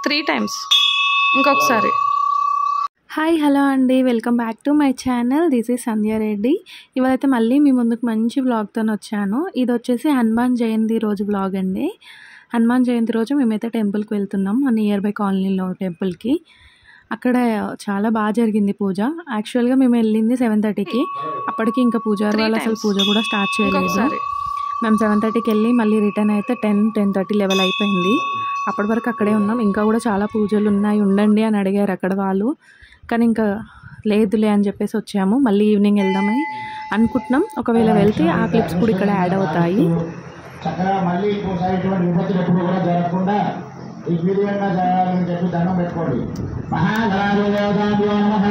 3 times ఇంకొకసారి. Hi hello అండి, welcome back to my channel. This is Sandhya Reddy. ఇవాళైతే మళ్ళీ మీ ముందుకు మంచి వ్లాగ్తో వచ్చాను. ఇది వచ్చేసి హనుమాన్ జయంతి రోజు వ్లాగ్ అండి. హనుమాన్ జయంతి రోజు మేమైతే టెంపుల్కి వెళ్తున్నాం, నియర్ బై కాలనీలో టెంపుల్కి. అక్కడ చాలా బాగా జరిగింది పూజ. యాక్చువల్గా మేము వెళ్ళింది 7:30కి. అప్పటికి ఇంకా పూజారి వాళ్ళు అసలు పూజ కూడా స్టార్ట్ చేయలేదు. మేము 7:30కి వెళ్ళి మళ్ళీ రిటర్న్ అయితే 10-10:30 లెవెల్ అయిపోయింది. అప్పటి వరకు అక్కడే ఉన్నాం. ఇంకా కూడా చాలా పూజలు ఉన్నాయి, ఉండండి అని అడిగారు అక్కడ వాళ్ళు. కానీ ఇంకా లేదులే అని చెప్పేసి వచ్చాము. మళ్ళీ ఈవినింగ్ వెళ్దామని అనుకుంటున్నాం. ఒకవేళ వెళ్తే ఆ క్లిప్స్ కూడా ఇక్కడ యాడ్ అవుతాయి. దండం పెట్టుకోండి. మహాగణాధిపతయే నమః.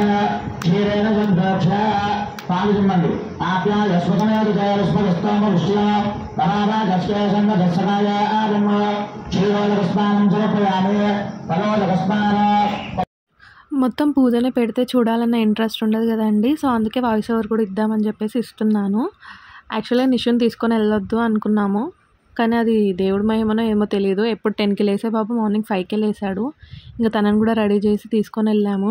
పాలు తిమ్మండి. ఆప్యాయ స్వగణాధికారస్మరస్తామ విష్ణు పరాభాగస్వేషంగ దర్శనాయ ఆగమ్మ క్షీరోదకస్నానం సమర్పయామి. ఫలోదకస్నానం మొత్తం పూజనే పెడితే చూడాలన్న ఇంట్రెస్ట్ ఉండదు కదండి. సో అందుకే వాయిస్ ఓవర్ కూడా ఇద్దామని చెప్పేసి ఇస్తున్నాను. యాక్చువల్గా నిషుని తీసుకొని వెళ్ళొద్దు అనుకున్నాము, కానీ అది దేవుడి మహిమనో ఏమో తెలియదు. ఎప్పుడు 10కి లేసే బాబు మార్నింగ్ 5కే లేసాడు. ఇంకా తనని కూడా రెడీ చేసి తీసుకొని వెళ్ళాము.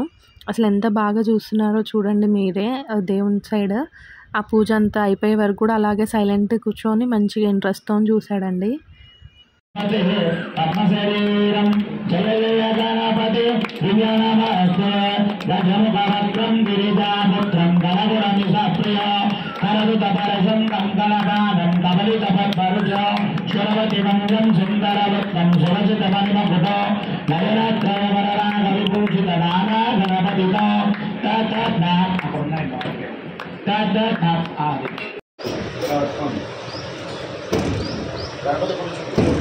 అసలు ఎంత బాగా చూస్తున్నారో చూడండి మీరే. దేవుని సైడ్ ఆ పూజ అంతా అయిపోయే వరకు కూడా అలాగే సైలెంట్ కూర్చొని మంచిగా ఇంట్రెస్ట్తో చూశాడండి.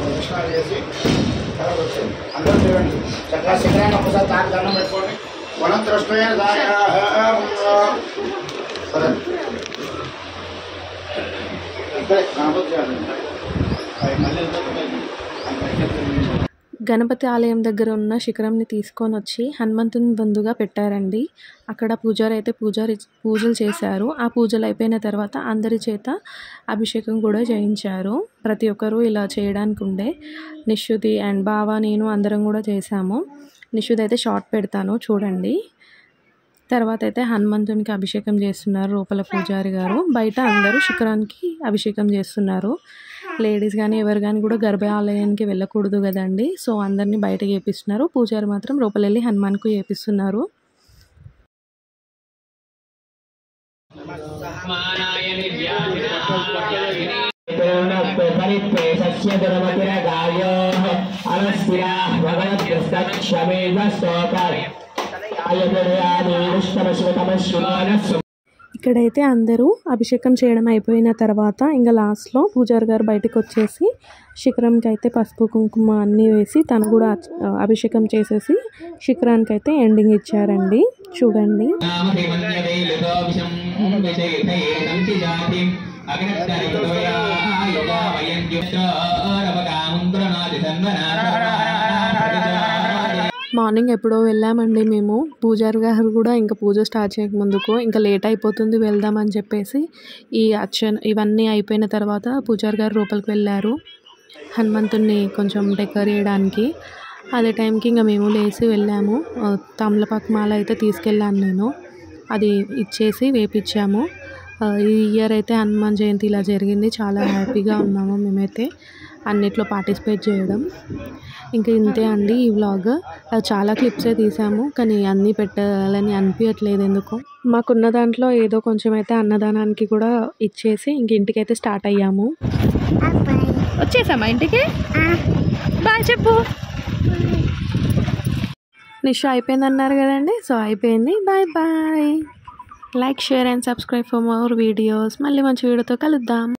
ప్రదక్షిణాలు చేసి తర్వాత వచ్చేది. అందరూ చూడండి, చక్కగా శిఖరాన్ని ఒకసారి తాకి దండం పెట్టుకోండి. వనం దృష్టి గణపతి ఆలయం దగ్గర ఉన్న శిఖరంని తీసుకొని వచ్చి హనుమంతుని బంధుగా పెట్టారండి. అక్కడ పూజారి అయితే పూజలు చేశారు. ఆ పూజలు అయిపోయిన తర్వాత అందరి చేత అభిషేకం కూడా చేయించారు. ప్రతి ఒక్కరూ ఇలా చేయడానికి ఉండే. నిషుది అండ్ బావ నేను అందరం కూడా చేశాము. నిషుది అయితే షార్ట్ పెడతాను చూడండి. తర్వాత అయితే హనుమంతునికి అభిషేకం చేస్తున్నారు లోపల పూజారి గారు. బయట అందరూ శిఖరానికి అభిషేకం చేస్తున్నారు. లేడీస్ కానీ ఎవరు కానీ కూడా గర్భాలయానికి వెళ్ళకూడదు కదండి. సో అందరినీ బయట చేపిస్తున్నారు. పూజారి మాత్రం లోపల వెళ్ళి హనుమాన్కు చేపిస్తున్నారు. ఇక్కడైతే అందరూ అభిషేకం చేయడం అయిపోయిన తర్వాత ఇంకా లాస్ట్లో పూజారి గారు బయటకు వచ్చేసి శిఖరంకి అయితే పసుపు కుంకుమ అన్నీ వేసి తను కూడా అభిషేకం చేసేసి శిఖరానికి అయితే ఎండింగ్ ఇచ్చారండి. చూడండి. మార్నింగ్ ఎప్పుడో వెళ్ళామండి మేము. పూజారి గారు కూడా ఇంకా పూజ స్టార్ట్ చేయక ముందుకు ఇంకా లేట్ అయిపోతుంది వెళ్దామని చెప్పేసి ఇవన్నీ అయిపోయిన తర్వాత పూజారి గారు లోపలికి వెళ్ళారు హనుమంతుడిని కొంచెం డెకర్ చేయడానికి. అదే టైంకి ఇంకా మేము లేచి వెళ్ళాము. తమలపాకు మాల అయితే తీసుకెళ్ళాను నేను. అది ఇచ్చేసి వేపించాము. ఈ ఇయర్ అయితే హనుమాన్ జయంతి ఇలా జరిగింది. చాలా హ్యాపీగా ఉన్నాము మేమైతే అన్నిట్లో పార్టిసిపేట్ చేయడం. ఇంకా ఇంతే అండి ఈ వ్లాగ్. చాలా క్లిప్సే తీసాము, కానీ అన్నీ పెట్టాలని అనిపించట్లేదు ఎందుకు. మాకున్న దాంట్లో ఏదో కొంచెం అయితే అన్నదానానికి కూడా ఇచ్చేసి ఇంక ఇంటికైతే స్టార్ట్ అయ్యాము. వచ్చేసామా ఇంటికి? బాయ్ చెప్పు. నిషు అయిపోయింది అన్నారు కదండి. సో అయిపోయింది. Bye bye. Like, share and subscribe for more videos. మళ్ళీ మంచి వీడియోతో కలుద్దాం.